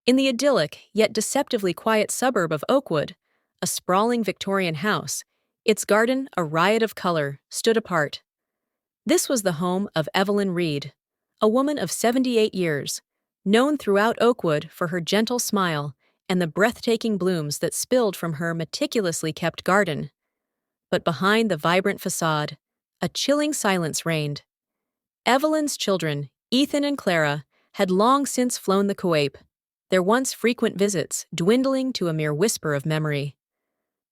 In the idyllic yet deceptively quiet suburb of Oakwood, a sprawling Victorian house, its garden a riot of color, stood apart. This was the home of Evelyn Reed, a woman of 78 years, known throughout Oakwood for her gentle smile and the breathtaking blooms that spilled from her meticulously kept garden. But behind the vibrant facade, a chilling silence reigned. Evelyn's children, Ethan and Clara, had long since flown the coop, their once frequent visits dwindling to a mere whisper of memory.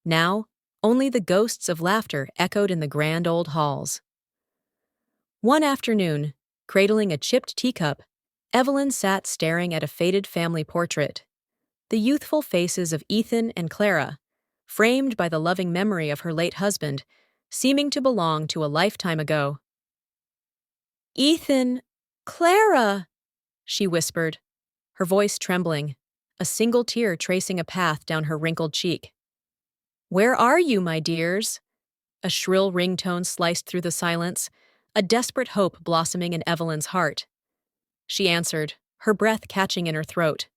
Now, only the ghosts of laughter echoed in the grand old halls. One afternoon, cradling a chipped teacup, Evelyn sat staring at a faded family portrait. The youthful faces of Ethan and Clara, framed by the loving memory of her late husband, seeming to belong to a lifetime ago. "Ethan, Clara," she whispered, her voice trembling, a single tear tracing a path down her wrinkled cheek. "Where are you, my dears?" A shrill ringtone sliced through the silence, a desperate hope blossoming in Evelyn's heart. She answered, her breath catching in her throat.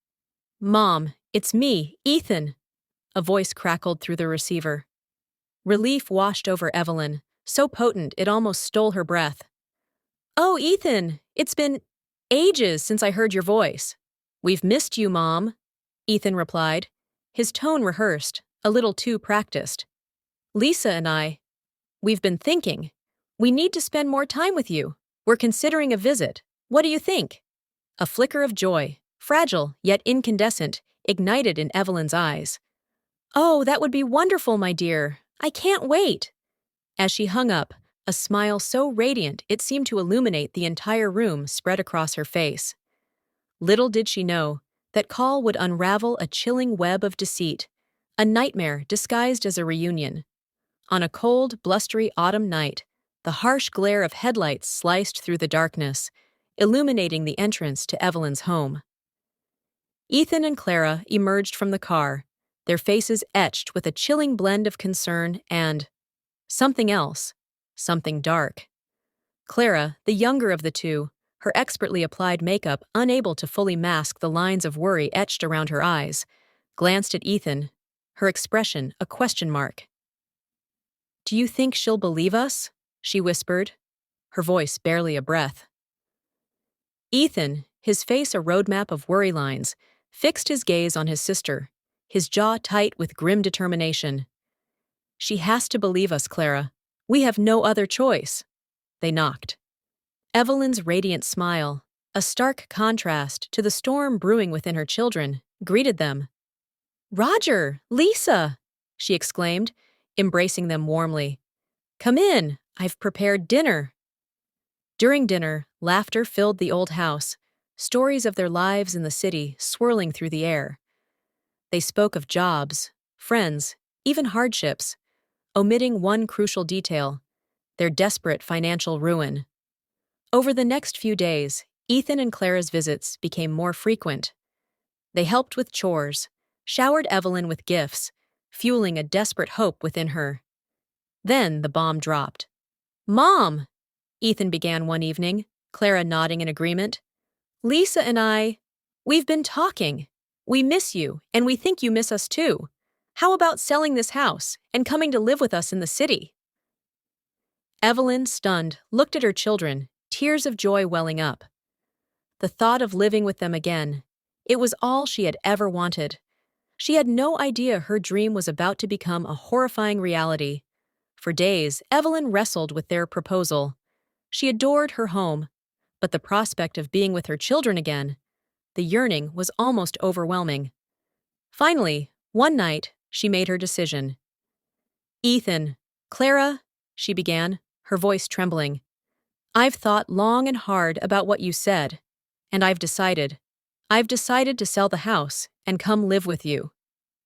"Mom, it's me, Ethan," a voice crackled through the receiver. Relief washed over Evelyn, so potent it almost stole her breath. "Oh, Ethan, it's been ages since I heard your voice." "We've missed you, Mom," Ethan replied, his tone rehearsed, a little too practiced. "Lisa and we've been thinking. We need to spend more time with you. We're considering a visit. What do you think?" A flicker of joy, fragile yet incandescent, ignited in Evelyn's eyes. "Oh, that would be wonderful, my dear. I can't wait." As she hung up, a smile so radiant it seemed to illuminate the entire room spread across her face. Little did she know that call would unravel a chilling web of deceit, a nightmare disguised as a reunion. On a cold, blustery autumn night, the harsh glare of headlights sliced through the darkness, illuminating the entrance to Evelyn's home. Ethan and Clara emerged from the car, their faces etched with a chilling blend of concern and something else, something dark. Clara, the younger of the two, her expertly applied makeup unable to fully mask the lines of worry etched around her eyes, glanced at Ethan, her expression a question mark. "Do you think she'll believe us?" she whispered, her voice barely a breath. Ethan, his face a roadmap of worry lines, fixed his gaze on his sister, his jaw tight with grim determination. "She has to believe us, Clara. We have no other choice." They knocked. Evelyn's radiant smile, a stark contrast to the storm brewing within her children, greeted them. "Roger, Lisa!" she exclaimed, embracing them warmly. "Come in, I've prepared dinner." During dinner, laughter filled the old house, stories of their lives in the city swirling through the air. They spoke of jobs, friends, even hardships, omitting one crucial detail: their desperate financial ruin. Over the next few days, Ethan and Clara's visits became more frequent. They helped with chores, showered Evelyn with gifts, fueling a desperate hope within her. Then the bomb dropped. "Mom!" Ethan began one evening, Clara nodding in agreement. "Lisa and we've been talking. We miss you, and we think you miss us too. How about selling this house and coming to live with us in the city?" Evelyn, stunned, looked at her children, tears of joy welling up. The thought of living with them again, it was all she had ever wanted. She had no idea her dream was about to become a horrifying reality. For days, Evelyn wrestled with their proposal. She adored her home, but the prospect of being with her children again, the yearning was almost overwhelming. Finally, one night, she made her decision. "Ethan, Clara," she began, her voice trembling, "I've thought long and hard about what you said, and I've decided to sell the house and come live with you."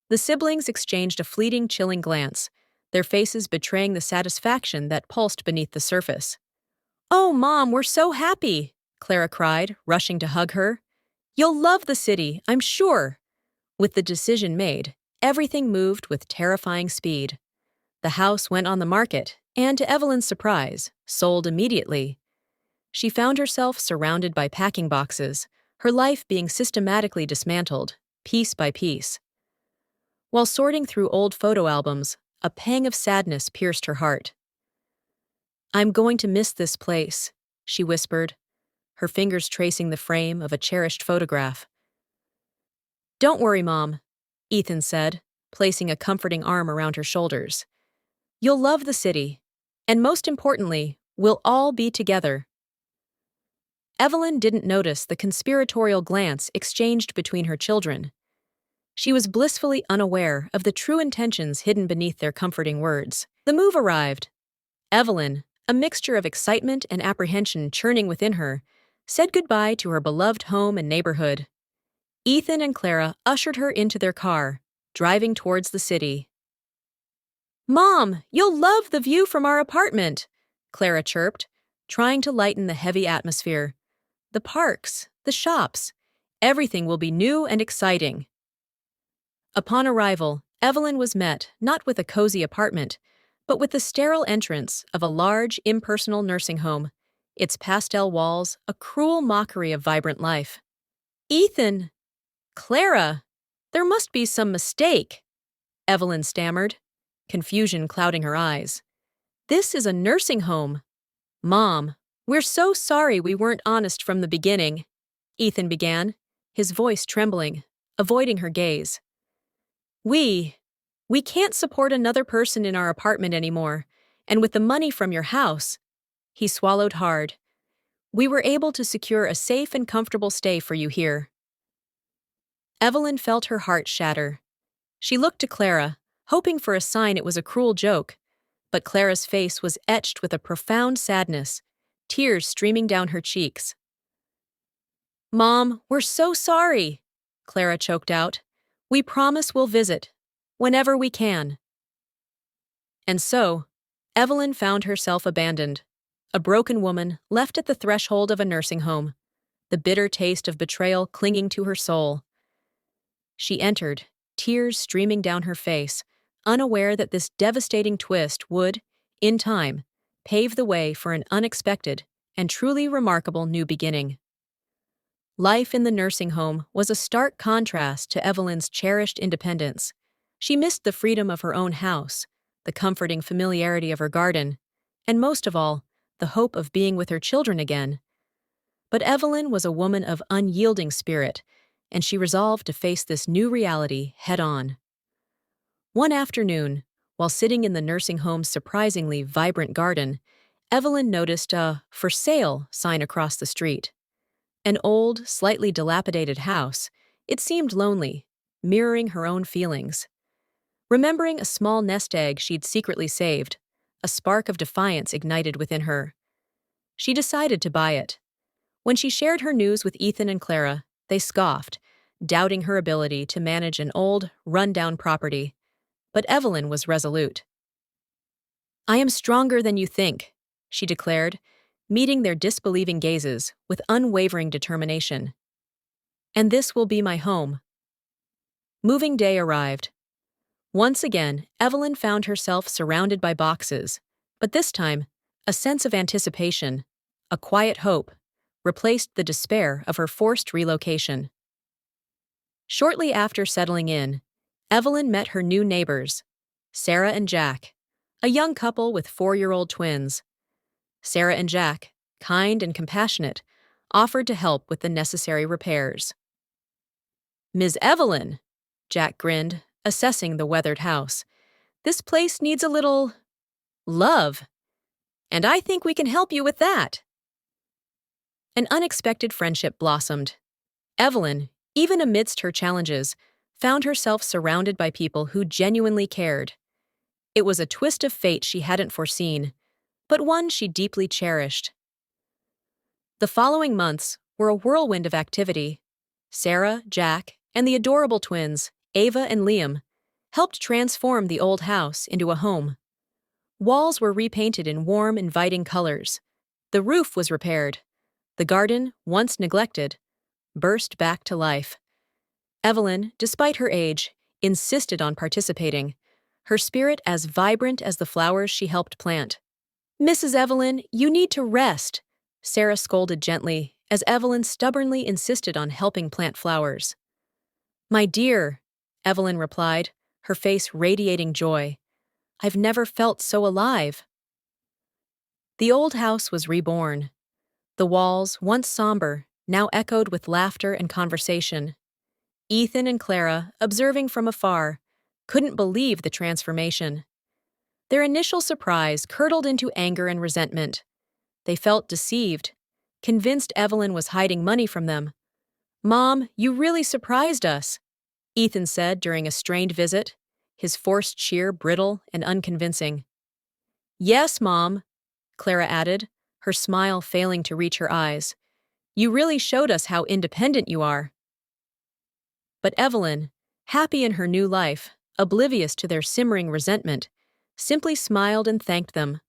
The siblings exchanged a fleeting, chilling glance, their faces betraying the satisfaction that pulsed beneath the surface. "Oh, Mom, we're so happy!" Clara cried, rushing to hug her. "You'll love the city, I'm sure." With the decision made, everything moved with terrifying speed. The house went on the market, and to Evelyn's surprise, sold immediately. She found herself surrounded by packing boxes, her life being systematically dismantled, piece by piece. While sorting through old photo albums, a pang of sadness pierced her heart. "I'm going to miss this place," she whispered, her fingers tracing the frame of a cherished photograph. "Don't worry, Mom," Ethan said, placing a comforting arm around her shoulders. "You'll love the city, and most importantly, we'll all be together." Evelyn didn't notice the conspiratorial glance exchanged between her children. She was blissfully unaware of the true intentions hidden beneath their comforting words. The move arrived. Evelyn, a mixture of excitement and apprehension churning within her, said goodbye to her beloved home and neighborhood. Ethan and Clara ushered her into their car, driving towards the city. "Mom, you'll love the view from our apartment," Clara chirped, trying to lighten the heavy atmosphere. "The parks, the shops, everything will be new and exciting." Upon arrival, Evelyn was met not with a cozy apartment, but with the sterile entrance of a large, impersonal nursing home, its pastel walls a cruel mockery of vibrant life. "Ethan! Clara! There must be some mistake," Evelyn stammered, confusion clouding her eyes. "This is a nursing home." "Mom, we're so sorry we weren't honest from the beginning," Ethan began, his voice trembling, avoiding her gaze. We can't support another person in our apartment anymore, and with the money from your house," he swallowed hard, "we were able to secure a safe and comfortable stay for you here." Evelyn felt her heart shatter. She looked to Clara, hoping for a sign it was a cruel joke, but Clara's face was etched with a profound sadness, tears streaming down her cheeks. "Mom, we're so sorry," Clara choked out. "We promise we'll visit, whenever we can." And so, Evelyn found herself abandoned, a broken woman left at the threshold of a nursing home, the bitter taste of betrayal clinging to her soul. She entered, tears streaming down her face, unaware that this devastating twist would, in time, pave the way for an unexpected and truly remarkable new beginning. Life in the nursing home was a stark contrast to Evelyn's cherished independence. She missed the freedom of her own house, the comforting familiarity of her garden, and most of all, the hope of being with her children again. But Evelyn was a woman of unyielding spirit, and she resolved to face this new reality head-on. One afternoon, while sitting in the nursing home's surprisingly vibrant garden, Evelyn noticed a "for sale" sign across the street. An old, slightly dilapidated house, it seemed lonely, mirroring her own feelings. Remembering a small nest egg she'd secretly saved, a spark of defiance ignited within her. She decided to buy it. When she shared her news with Ethan and Clara, they scoffed, doubting her ability to manage an old, run-down property. But Evelyn was resolute. "I am stronger than you think," she declared, meeting their disbelieving gazes with unwavering determination. "And this will be my home." Moving day arrived. Once again, Evelyn found herself surrounded by boxes, but this time, a sense of anticipation, a quiet hope, replaced the despair of her forced relocation. Shortly after settling in, Evelyn met her new neighbors, Sarah and Jack, a young couple with 4-year-old twins. Sarah and Jack, kind and compassionate, offered to help with the necessary repairs. "Ms. Evelyn," Jack grinned, assessing the weathered house, "this place needs a little love, and I think we can help you with that." An unexpected friendship blossomed. Evelyn, even amidst her challenges, found herself surrounded by people who genuinely cared. It was a twist of fate she hadn't foreseen, but one she deeply cherished. The following months were a whirlwind of activity. Sarah, Jack, and the adorable twins, Ava and Liam, helped transform the old house into a home. Walls were repainted in warm, inviting colors. The roof was repaired. The garden, once neglected, burst back to life. Evelyn, despite her age, insisted on participating, her spirit as vibrant as the flowers she helped plant. "Mrs. Evelyn, you need to rest," Sarah scolded gently as Evelyn stubbornly insisted on helping plant flowers. My dear, Evelyn replied, her face radiating joy. I've never felt so alive. The old house was reborn. The walls, once somber, now echoed with laughter and conversation. Ethan and Clara, observing from afar, couldn't believe the transformation. Their initial surprise curdled into anger and resentment. They felt deceived, convinced Evelyn was hiding money from them. Mom, you really surprised us, Ethan said during a strained visit, his forced cheer brittle and unconvincing. Yes, Mom, Clara added, her smile failing to reach her eyes. You really showed us how independent you are. But Evelyn, happy in her new life, oblivious to their simmering resentment, simply smiled and thanked them,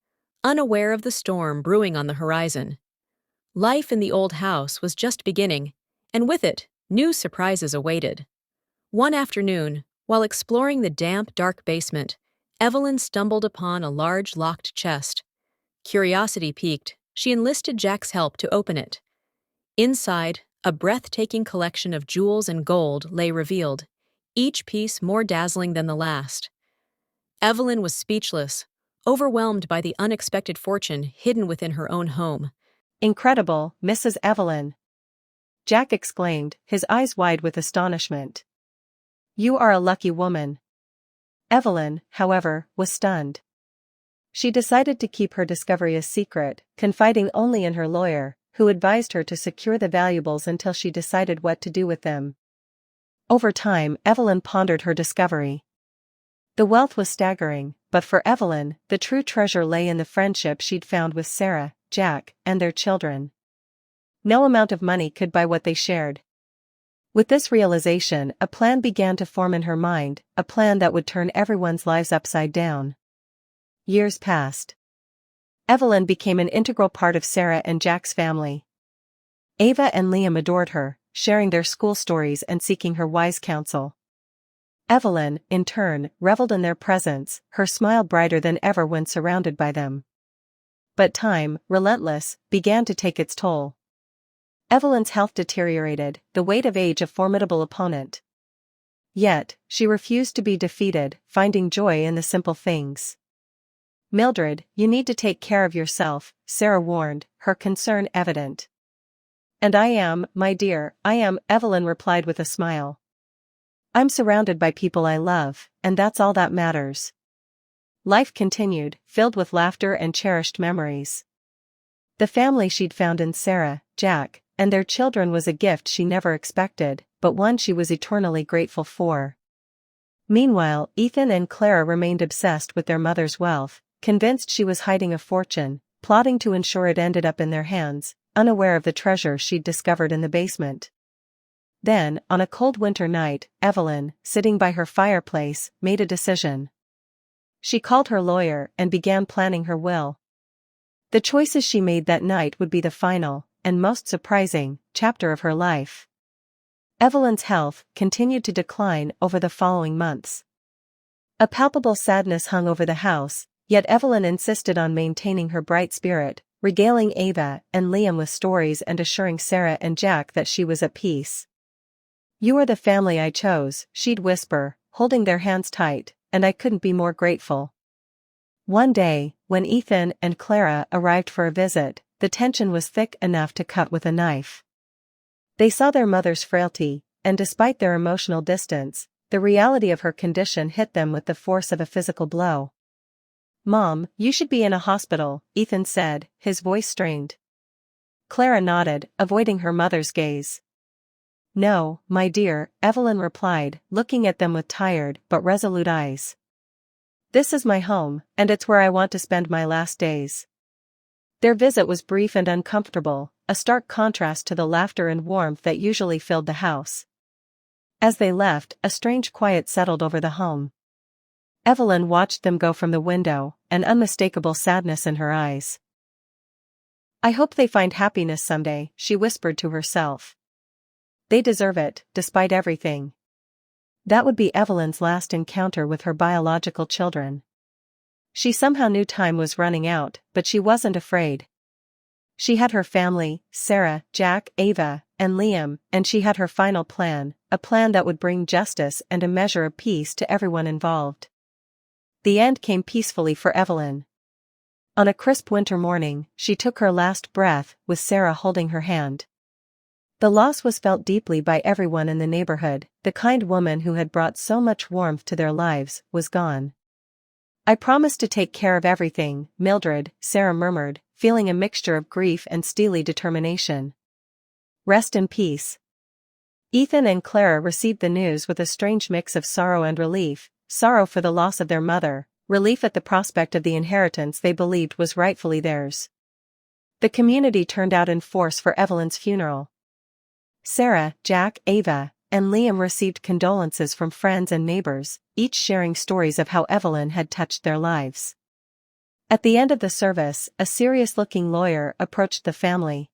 unaware of the storm brewing on the horizon. Life in the old house was just beginning, and with it, new surprises awaited. One afternoon, while exploring the damp, dark basement, Evelyn stumbled upon a large locked chest. Curiosity piqued, she enlisted Jack's help to open it. Inside, a breathtaking collection of jewels and gold lay revealed, each piece more dazzling than the last. Evelyn was speechless, overwhelmed by the unexpected fortune hidden within her own home. Incredible, Mrs. Evelyn! Jack exclaimed, his eyes wide with astonishment. You are a lucky woman. Evelyn, however, was stunned. She decided to keep her discovery a secret, confiding only in her lawyer, who advised her to secure the valuables until she decided what to do with them. Over time, Evelyn pondered her discovery. The wealth was staggering, but for Evelyn, the true treasure lay in the friendship she'd found with Sarah, Jack, and their children. No amount of money could buy what they shared. With this realization, a plan began to form in her mind, a plan that would turn everyone's lives upside down. Years passed. Evelyn became an integral part of Sarah and Jack's family. Ava and Liam adored her, sharing their school stories and seeking her wise counsel. Evelyn, in turn, reveled in their presence, her smile brighter than ever when surrounded by them. But time, relentless, began to take its toll. Evelyn's health deteriorated, the weight of age a formidable opponent. Yet, she refused to be defeated, finding joy in the simple things. Mildred, you need to take care of yourself, Sarah warned, her concern evident. And I am, my dear, I am, Evelyn replied with a smile. I'm surrounded by people I love, and that's all that matters. Life continued, filled with laughter and cherished memories. The family she'd found in Sarah, Jack, and their children was a gift she never expected, but one she was eternally grateful for. Meanwhile, Ethan and Clara remained obsessed with their mother's wealth, convinced she was hiding a fortune, plotting to ensure it ended up in their hands, unaware of the treasure she'd discovered in the basement. Then, on a cold winter night, Evelyn, sitting by her fireplace, made a decision. She called her lawyer and began planning her will. The choices she made that night would be the final, and most surprising, chapter of her life. Evelyn's health continued to decline over the following months. A palpable sadness hung over the house, yet Evelyn insisted on maintaining her bright spirit, regaling Ava and Liam with stories and assuring Sarah and Jack that she was at peace. You are the family I chose, she'd whisper, holding their hands tight, and I couldn't be more grateful. One day, when Ethan and Clara arrived for a visit, the tension was thick enough to cut with a knife. They saw their mother's frailty, and despite their emotional distance, the reality of her condition hit them with the force of a physical blow. Mom, you should be in a hospital, Ethan said, his voice strained. Clara nodded, avoiding her mother's gaze. No, my dear, Evelyn replied, looking at them with tired but resolute eyes. This is my home, and it's where I want to spend my last days. Their visit was brief and uncomfortable, a stark contrast to the laughter and warmth that usually filled the house. As they left, a strange quiet settled over the home. Evelyn watched them go from the window, an unmistakable sadness in her eyes. I hope they find happiness someday, she whispered to herself. They deserve it, despite everything. That would be Evelyn's last encounter with her biological children. She somehow knew time was running out, but she wasn't afraid. She had her family, Sarah, Jack, Ava, and Liam, and she had her final plan, a plan that would bring justice and a measure of peace to everyone involved. The end came peacefully for Evelyn. On a crisp winter morning, she took her last breath, with Sarah holding her hand. The loss was felt deeply by everyone in the neighborhood. The kind woman who had brought so much warmth to their lives was gone. "I promised to take care of everything, Mildred," Sarah murmured, feeling a mixture of grief and steely determination. "Rest in peace." Ethan and Clara received the news with a strange mix of sorrow and relief, sorrow for the loss of their mother, relief at the prospect of the inheritance they believed was rightfully theirs. The community turned out in force for Evelyn's funeral. Sarah, Jack, Ava, and Liam received condolences from friends and neighbors, each sharing stories of how Evelyn had touched their lives. At the end of the service, a serious-looking lawyer approached the family.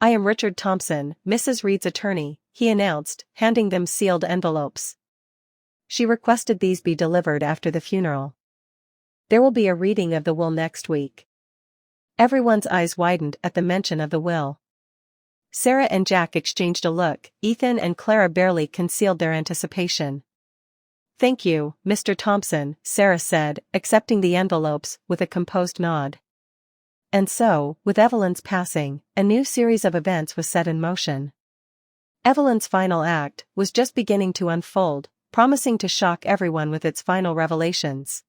"I am Richard Thompson, Mrs. Reed's attorney," he announced, handing them sealed envelopes. "She requested these be delivered after the funeral. There will be a reading of the will next week." Everyone's eyes widened at the mention of the will. Sarah and Jack exchanged a look. Ethan and Clara barely concealed their anticipation. "Thank you, Mr. Thompson," Sarah said, accepting the envelopes with a composed nod. And so, with Evelyn's passing, a new series of events was set in motion. Evelyn's final act was just beginning to unfold, promising to shock everyone with its final revelations.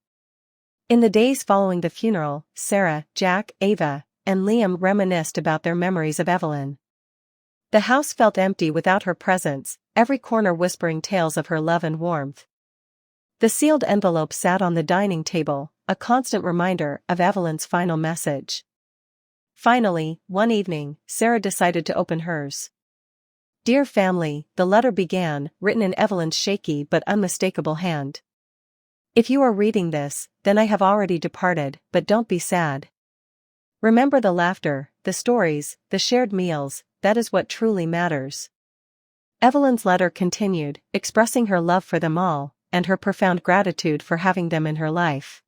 In the days following the funeral, Sarah, Jack, Ava, and Liam reminisced about their memories of Evelyn. The house felt empty without her presence, every corner whispering tales of her love and warmth. The sealed envelope sat on the dining table, a constant reminder of Evelyn's final message. Finally, one evening, Sarah decided to open hers. "Dear family," the letter began, written in Evelyn's shaky but unmistakable hand. "If you are reading this, then I have already departed, but don't be sad. Remember the laughter, the stories, the shared meals, that is what truly matters." Evelyn's letter continued, expressing her love for them all, and her profound gratitude for having them in her life.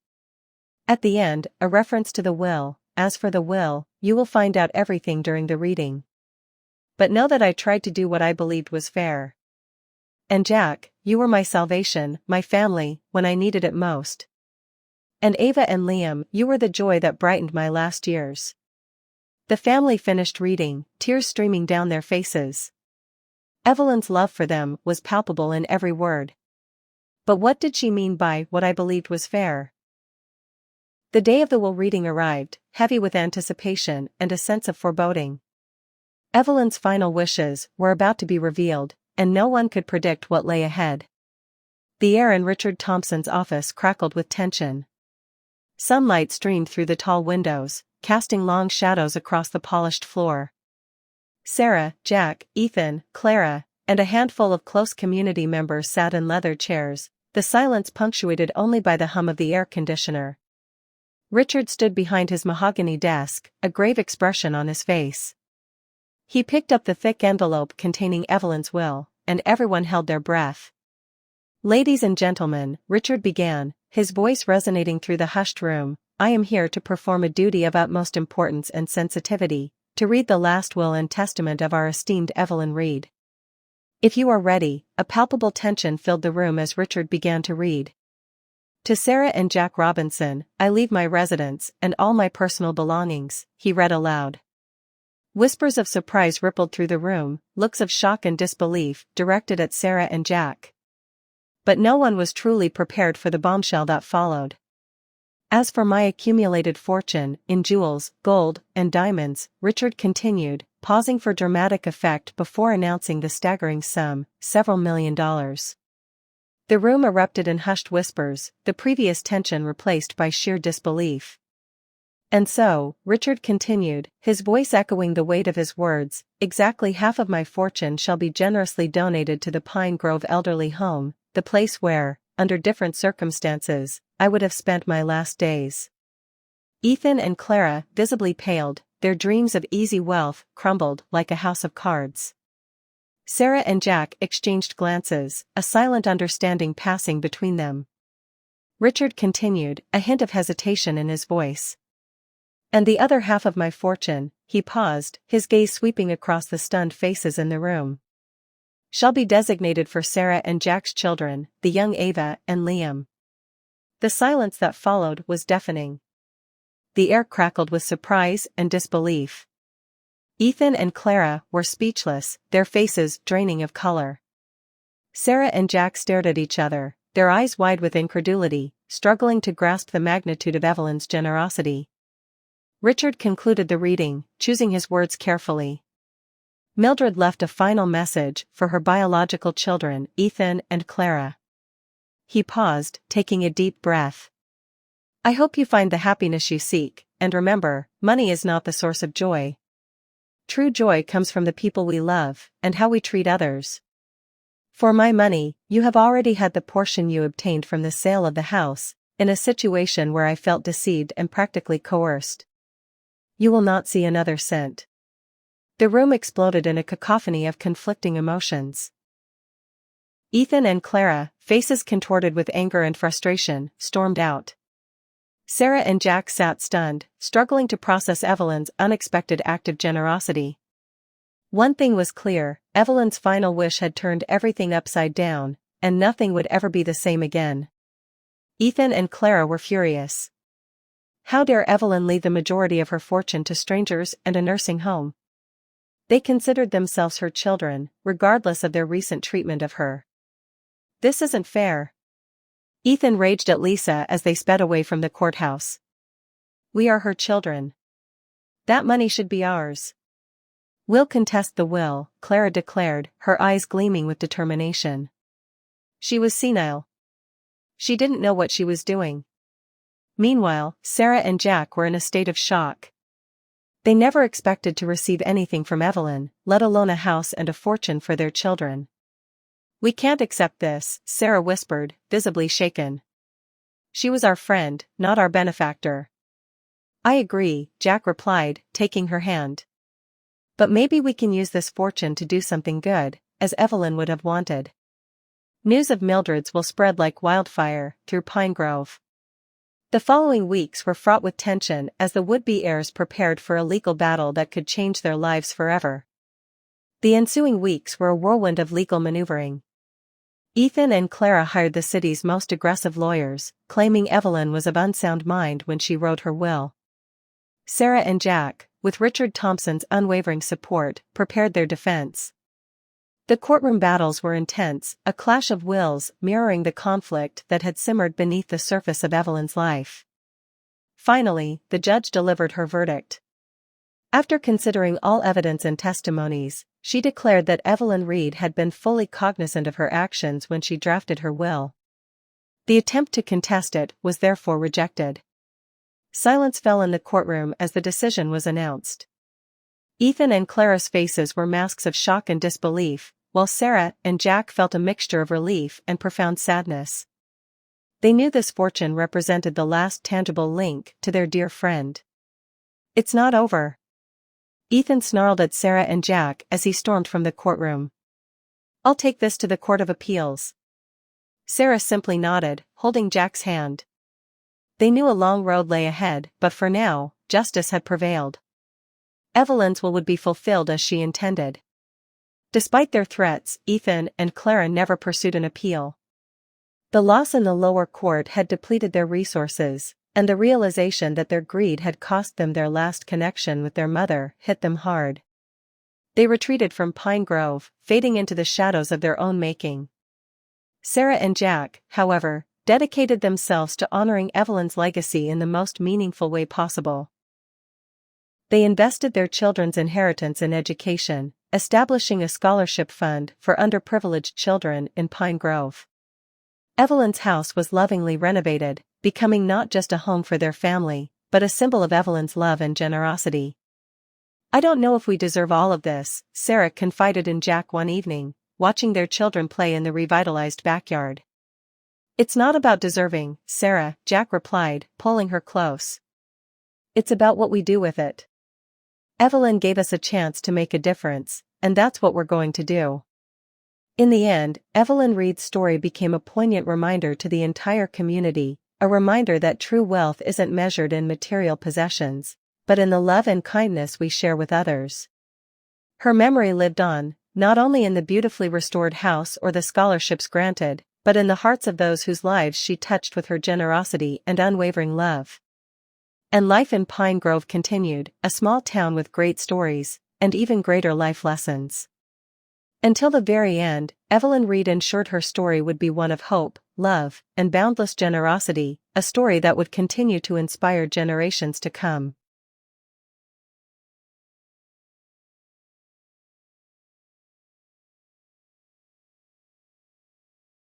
At the end, a reference to the will. "As for the will, you will find out everything during the reading. But know that I tried to do what I believed was fair. And Jack, you were my salvation, my family, when I needed it most. And Ava and Liam, you were the joy that brightened my last years." The family finished reading, tears streaming down their faces. Evelyn's love for them was palpable in every word. But what did she mean by "what I believed was fair"? The day of the will reading arrived, heavy with anticipation and a sense of foreboding. Evelyn's final wishes were about to be revealed, and no one could predict what lay ahead. The air in Richard Thompson's office crackled with tension. Sunlight streamed through the tall windows, casting long shadows across the polished floor. Sarah, Jack, Ethan, Clara, and a handful of close community members sat in leather chairs, the silence punctuated only by the hum of the air conditioner. Richard stood behind his mahogany desk, a grave expression on his face. He picked up the thick envelope containing Evelyn's will, and everyone held their breath. "Ladies and gentlemen," Richard began, his voice resonating through the hushed room, "I am here to perform a duty of utmost importance and sensitivity, to read the last will and testament of our esteemed Evelyn Reed. If you are ready." A palpable tension filled the room as Richard began to read. "To Sarah and Jack Robinson, I leave my residence and all my personal belongings," he read aloud. Whispers of surprise rippled through the room, looks of shock and disbelief directed at Sarah and Jack. But no one was truly prepared for the bombshell that followed. "As for my accumulated fortune, in jewels, gold, and diamonds," Richard continued, pausing for dramatic effect before announcing the staggering sum, several $1,000,000. The room erupted in hushed whispers, the previous tension replaced by sheer disbelief. "And so," Richard continued, his voice echoing the weight of his words, "exactly half of my fortune shall be generously donated to the Pine Grove Elderly Home, the place where, under different circumstances, I would have spent my last days." Ethan and Clara visibly paled, their dreams of easy wealth crumbled like a house of cards. Sarah and Jack exchanged glances, a silent understanding passing between them. Richard continued, a hint of hesitation in his voice. "And the other half of my fortune," He paused, his gaze sweeping across the stunned faces in the room. "Shall be designated for Sarah and Jack's children, the young Ava and Liam." The silence that followed was deafening. The air crackled with surprise and disbelief. Ethan and Clara were speechless, their faces draining of color. Sarah and Jack stared at each other, their eyes wide with incredulity, struggling to grasp the magnitude of Evelyn's generosity. Richard concluded the reading, choosing his words carefully. Mildred left a final message for her biological children, Ethan and Clara. He paused, taking a deep breath. "I hope you find the happiness you seek, and remember, money is not the source of joy. True joy comes from the people we love, and how we treat others. For my money, you have already had the portion you obtained from the sale of the house, in a situation where I felt deceived and practically coerced. You will not see another cent." The room exploded in a cacophony of conflicting emotions. Ethan and Clara, faces contorted with anger and frustration, stormed out. Sarah and Jack sat stunned, struggling to process Evelyn's unexpected act of generosity. One thing was clear, Evelyn's final wish had turned everything upside down, and nothing would ever be the same again. Ethan and Clara were furious. How dare Evelyn leave the majority of her fortune to strangers and a nursing home? They considered themselves her children, regardless of their recent treatment of her. "This isn't fair." Ethan raged at Lisa as they sped away from the courthouse. "We are her children. That money should be ours." "We'll contest the will," Clara declared, her eyes gleaming with determination. She was senile. She didn't know what she was doing. Meanwhile, Sarah and Jack were in a state of shock. They never expected to receive anything from Evelyn, let alone a house and a fortune for their children. "We can't accept this," Sarah whispered, visibly shaken. "She was our friend, not our benefactor." "I agree," Jack replied, taking her hand. "But maybe we can use this fortune to do something good, as Evelyn would have wanted." News of Mildred's will spread like wildfire through Pine Grove. The following weeks were fraught with tension as the would-be heirs prepared for a legal battle that could change their lives forever. The ensuing weeks were a whirlwind of legal maneuvering. Ethan and Clara hired the city's most aggressive lawyers, claiming Evelyn was of unsound mind when she wrote her will. Sarah and Jack, with Richard Thompson's unwavering support, prepared their defense. The courtroom battles were intense, a clash of wills mirroring the conflict that had simmered beneath the surface of Evelyn's life. Finally, the judge delivered her verdict. After considering all evidence and testimonies, she declared that Evelyn Reed had been fully cognizant of her actions when she drafted her will. The attempt to contest it was therefore rejected. Silence fell in the courtroom as the decision was announced. Ethan and Clara's faces were masks of shock and disbelief, while Sarah and Jack felt a mixture of relief and profound sadness. They knew this fortune represented the last tangible link to their dear friend. "It's not over." Ethan snarled at Sarah and Jack as he stormed from the courtroom. "I'll take this to the Court of Appeals." Sarah simply nodded, holding Jack's hand. They knew a long road lay ahead, but for now, justice had prevailed. Evelyn's will would be fulfilled as she intended. Despite their threats, Ethan and Clara never pursued an appeal. The loss in the lower court had depleted their resources, and the realization that their greed had cost them their last connection with their mother hit them hard. They retreated from Pine Grove, fading into the shadows of their own making. Sarah and Jack, however, dedicated themselves to honoring Evelyn's legacy in the most meaningful way possible. They invested their children's inheritance in education, establishing a scholarship fund for underprivileged children in Pine Grove. Evelyn's house was lovingly renovated, becoming not just a home for their family, but a symbol of Evelyn's love and generosity. "I don't know if we deserve all of this," Sarah confided in Jack one evening, watching their children play in the revitalized backyard. "It's not about deserving, Sarah," Jack replied, pulling her close. "It's about what we do with it. Evelyn gave us a chance to make a difference, and that's what we're going to do." In the end, Evelyn Reed's story became a poignant reminder to the entire community, a reminder that true wealth isn't measured in material possessions, but in the love and kindness we share with others. Her memory lived on, not only in the beautifully restored house or the scholarships granted, but in the hearts of those whose lives she touched with her generosity and unwavering love. And life in Pine Grove continued, a small town with great stories, and even greater life lessons. Until the very end, Evelyn Reed ensured her story would be one of hope, love, and boundless generosity, a story that would continue to inspire generations to come.